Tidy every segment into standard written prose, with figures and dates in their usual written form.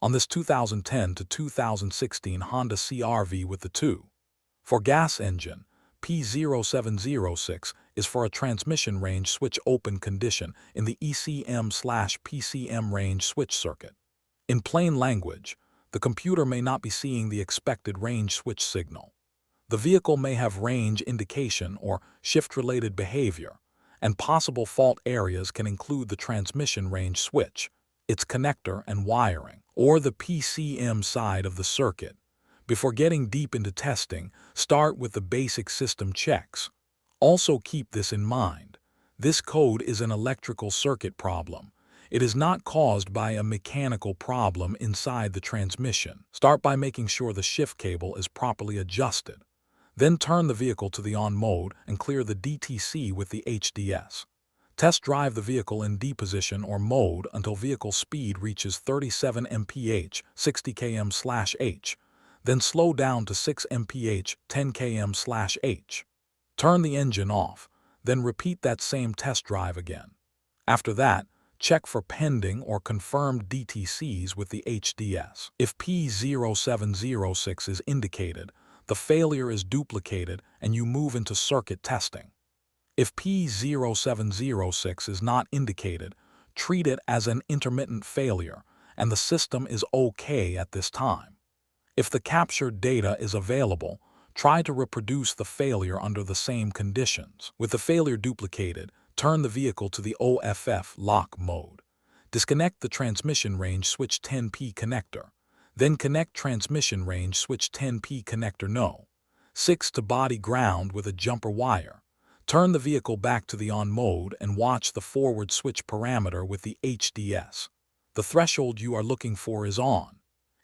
on this 2010 to 2016 Honda CR-V with the 2. For gas engine, P0706 is for a transmission range switch open condition in the ECM/PCM range switch circuit. In plain language, the computer may not be seeing the expected range switch signal. The vehicle may have range indication or shift-related behavior, and possible fault areas can include the transmission range switch, its connector and wiring, or the PCM side of the circuit. Before getting deep into testing, start with the basic system checks. Also keep this in mind. This code is an electrical circuit problem. It is not caused by a mechanical problem inside the transmission. Start by making sure the shift cable is properly adjusted. Then turn the vehicle to the on mode and clear the DTC with the HDS. Test drive the vehicle in D position or mode until vehicle speed reaches 37 mph, 60 km/h. Then slow down to 6 mph, 10 km/h. Turn the engine off, then repeat that same test drive again. After that, check for pending or confirmed DTCs with the HDS. If P0706 is indicated, the failure is duplicated and you move into circuit testing. If P0706 is not indicated, treat it as an intermittent failure and the system is okay at this time. If the captured data is available, try to reproduce the failure under the same conditions. With the failure duplicated, turn the vehicle to the OFF lock mode. Disconnect the transmission range switch 10P connector. Then connect transmission range switch 10P connector No. 6 to body ground with a jumper wire. Turn the vehicle back to the on mode and watch the forward switch parameter with the HDS. The threshold you are looking for is on.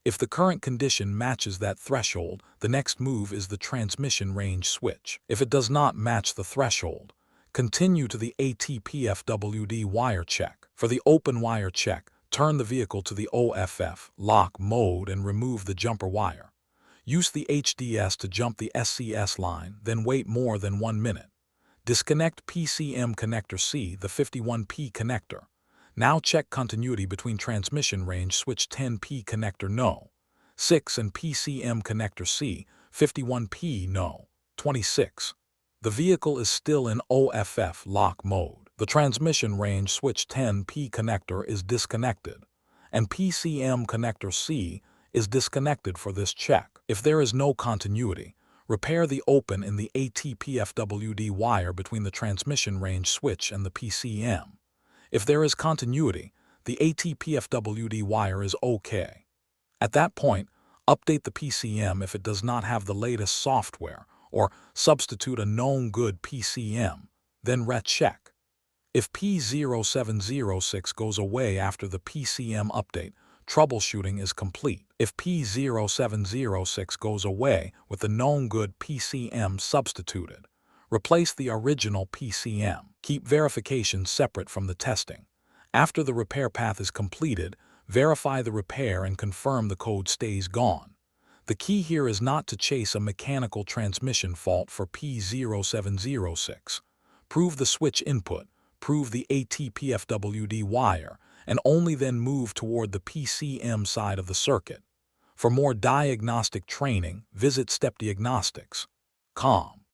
If the current condition matches that threshold, the next move is the transmission range switch. If it does not match the threshold, continue to the ATPFWD wire check. For the open wire check, turn the vehicle to the OFF lock mode and remove the jumper wire. Use the HDS to jump the SCS line, then wait more than 1 minute. Disconnect PCM connector C, the 51P connector. Now check continuity between transmission range switch 10P connector No. 6 and PCM connector C, 51P No. 26. The vehicle is still in OFF lock mode. The transmission range switch 10P connector is disconnected, and PCM connector C is disconnected for this check. If there is no continuity, repair the open in the ATPFWD wire between the transmission range switch and the PCM. If there is continuity, the ATPFWD wire is okay. At that point, update the PCM if it does not have the latest software, or substitute a known good PCM, then recheck. If P0706 goes away after the PCM update, troubleshooting is complete. If P0706 goes away with the known good PCM substituted, replace the original PCM. Keep verification separate from the testing. After the repair path is completed, verify the repair and confirm the code stays gone. The key here is not to chase a mechanical transmission fault for P0706. Prove the switch input, prove the ATPFWD wire, and only then move toward the PCM side of the circuit. For more diagnostic training, visit stepdiagnostics.com.